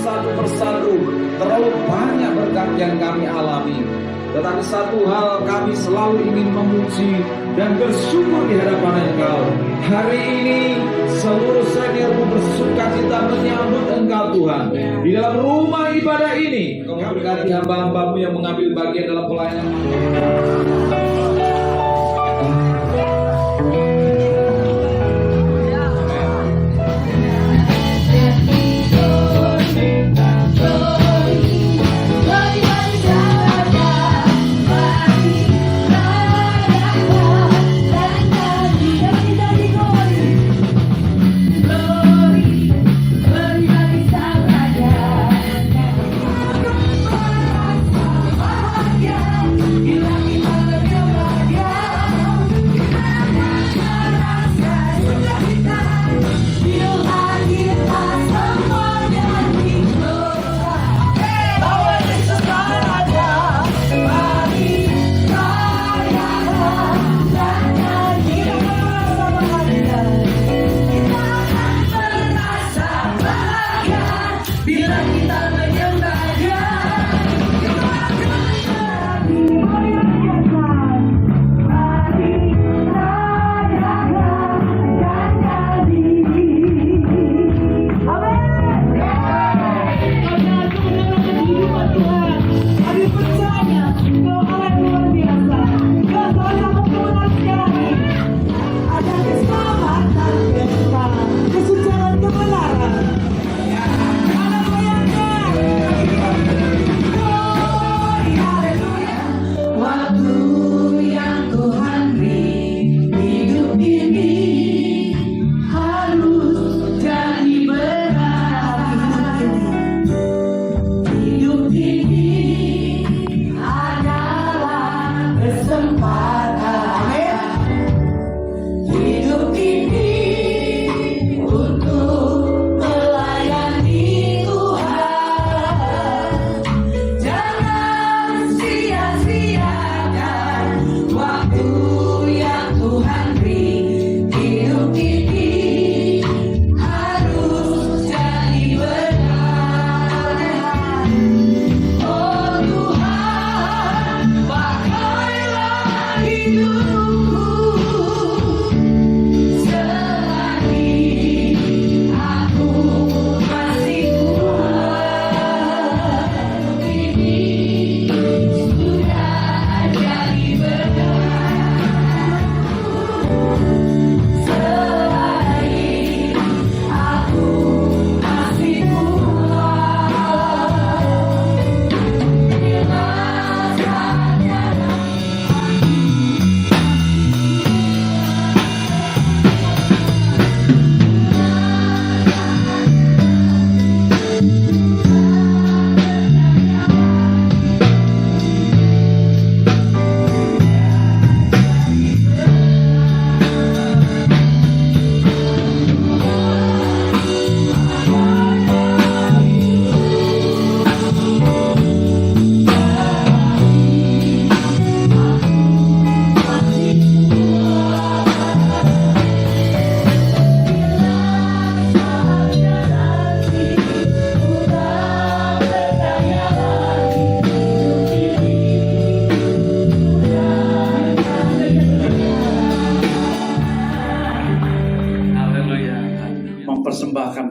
satu persatu. Terlalu banyak berkat yang kami alami. Tetapi satu hal kami selalu ingin memuji dan bersyukur di hadapan Engkau. Hari ini seluruh seniorku bersukacita menyambut Engkau Tuhan. Di dalam rumah ibadah ini Engkau berkati hamba-hambamu yang mengambil bagian dalam pelayanan.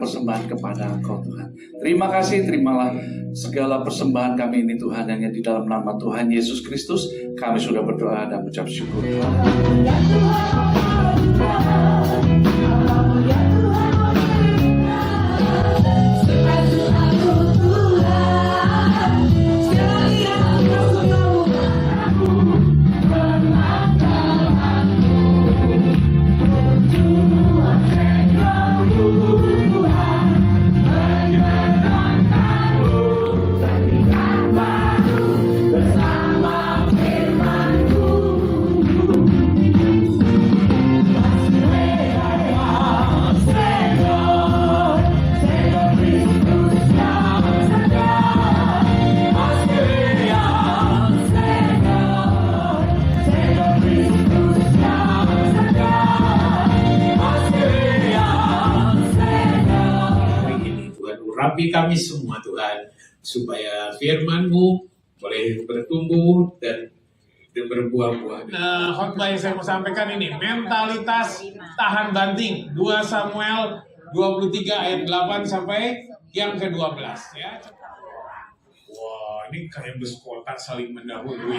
Persembahan kepada Engkau Tuhan. Terima kasih, terimalah segala persembahan kami ini Tuhan, hanya di dalam nama Tuhan Yesus Kristus kami sudah berdoa dan mengucap syukur. urapi kami semua Tuhan, supaya firman-Mu boleh bertumbuh dan berbuah-buah. Nah, khotbah yang saya mau sampaikan ini, mentalitas tahan banting, 2 Samuel 23 ayat 8 sampai yang ke-12 ya. Wah, ini kayak bus kota saling mendahului.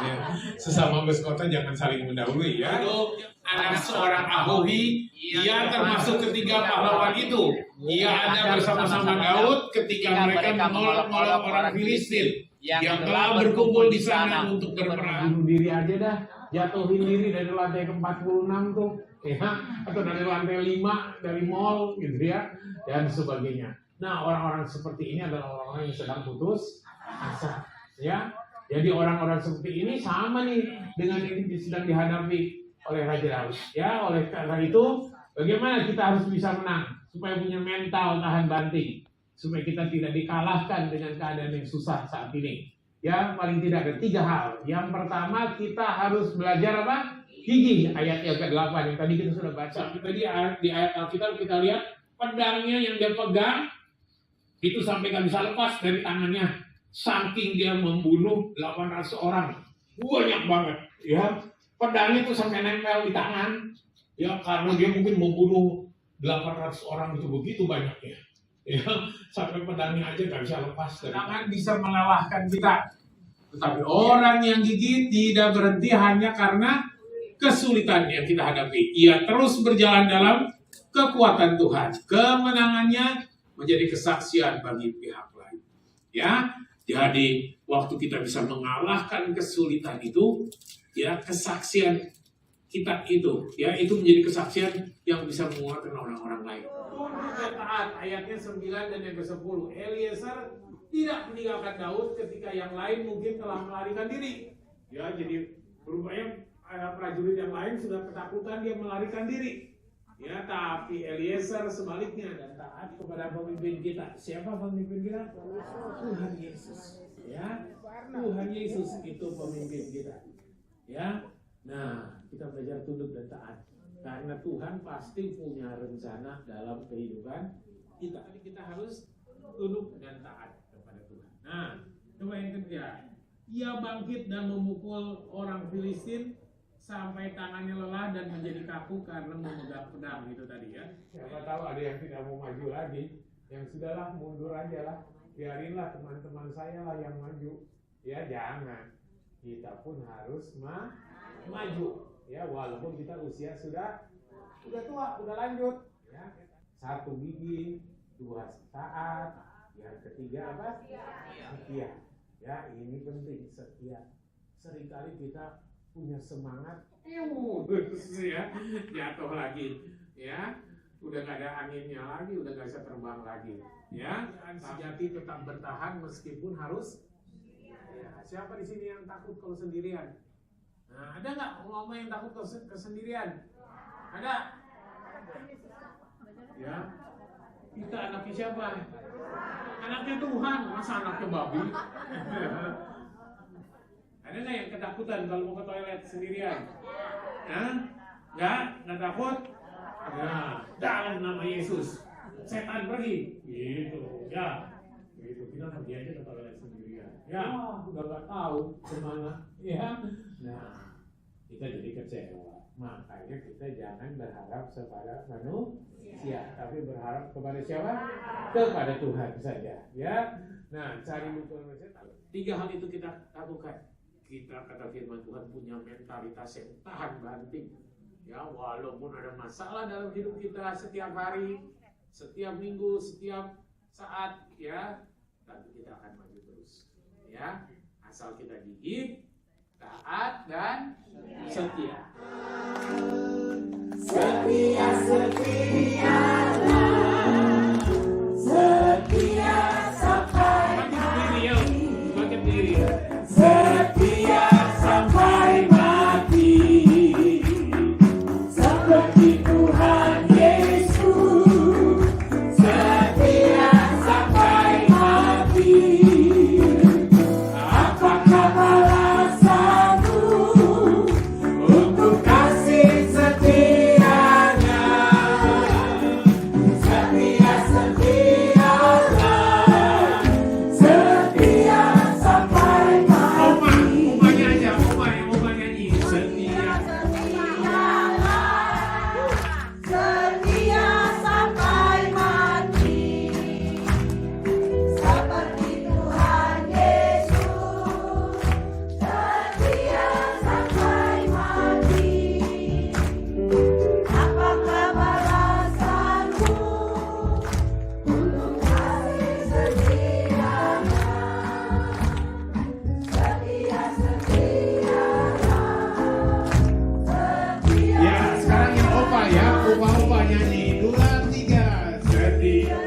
Ya, sesama bus kota jangan saling mendahului ya. Itu anak seorang Ahohi, ia termasuk ketiga pahlawan itu. Ia ada bersama-sama Daud ketika mereka mengolok-olok orang Filistin yang telah berkumpul di sana untuk berperang. Bunuh diri aja dah, jatuhin diri dari lantai ke-46 tuh, ya, atau dari lantai 5 dari mall gitu ya, dan sebagainya. Nah, orang-orang seperti ini adalah orang-orang yang sedang putus asa, ya. Jadi orang-orang seperti ini sama nih dengan ini sedang dihadapi oleh Raja Daud, ya. Oleh karena itu, bagaimana kita harus bisa menang supaya punya mental tahan banting, supaya kita tidak dikalahkan dengan keadaan yang susah saat ini. Ya, paling tidak ada 3 hal. Yang pertama, kita harus belajar apa? Gigih, ayat yang ke-8 yang tadi kita sudah baca. Tadi di ayat Alkitab kita lihat pedangnya yang dia pegang itu sampai nggak bisa lepas dari tangannya. Saking dia membunuh 800 orang, banyak banget. Ya, pedangnya itu sampai nempel di tangan. Ya, karena dia mungkin membunuh 800 orang itu begitu banyaknya. Ya, sampai pedangnya aja nggak bisa lepas. Tangan bisa mengalahkan kita. Tetapi orang yang gigih tidak berhenti hanya karena kesulitan yang kita hadapi. Ia terus berjalan dalam kekuatan Tuhan. Kemenangannya menjadi kesaksian bagi pihak lain. Ya, jadi waktu kita bisa mengalahkan kesulitan itu, ya kesaksian kita itu, ya itu menjadi kesaksian yang bisa menguatkan orang-orang lain. Taat ayatnya 9 dan yang ke-10. Eliezer tidak meninggalkan Daud ketika yang lain mungkin telah melarikan diri. Ya, jadi berupaya prajurit yang lain sudah ketakutan dia melarikan diri. Ya, tapi Eliezer sebaliknya dan taat kepada pemimpin kita. Siapa pemimpin kita? Tuhan Yesus. Ya, Tuhan Yesus itu pemimpin kita. Ya, nah kita belajar tunduk dan taat. Karena Tuhan pasti punya rencana dalam kehidupan kita. Kita harus tunduk dan taat kepada Tuhan. Nah, coba yang ketiga. Ia bangkit dan memukul orang Filistin sampai tangannya lelah dan menjadi kaku karena memegang pedang itu tadi ya. Siapa tahu ada yang tidak mau maju lagi. Yang sudahlah mundur aja lah. Biarinlah teman-teman saya lah yang maju. Ya jangan. Kita pun harus maju. Ya, walaupun kita usia sudah tua, udah lanjut. Ya, 1 gigi, 2 taat, yang ketiga apa? Setia. Ya, ini penting, setia. Seringkali kita punya semangat, ya, jatuh lagi. Ya, udah gak ada anginnya lagi, udah gak bisa terbang lagi. Ya, sejati tetap bertahan meskipun harus. Ya, siapa di sini yang takut kalau sendirian? Nah, ada nggak mama yang takut kesendirian? Ada? Ya, kita anaknya siapa? Anaknya Tuhan, masa anaknya babi? Ada nggak yang ketakutan kalau mau ke toilet sendirian? Nah, nggak takut? Nah, dalam nama Yesus, setan pergi. Gitu, ya. Gitu, kita pergi aja ke toilet sendirian. Ya, udah nggak tahu kemana. Ya, nah. Kita jadi kecewa. Makanya kita jangan berharap kepada manusia, tapi berharap kepada siapa? Kepada Tuhan saja. Ya. Nah, cari dukungan manusia. 3 hal itu kita lakukan. Kita kata firman Tuhan punya mentalitas yang tahan banting. Ya, walaupun ada masalah dalam hidup kita setiap hari, setiap minggu, setiap saat, ya, tapi kita akan maju terus. Ya, asal kita gigih, taat dan setia. Setia, setialah. Setia sampai mati. Makin diri. Setia sampai mati. Seperti Tuhan Yesus. Setia sampai mati. Apakah balasanmu untuk kasih setianya?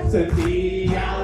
Setiap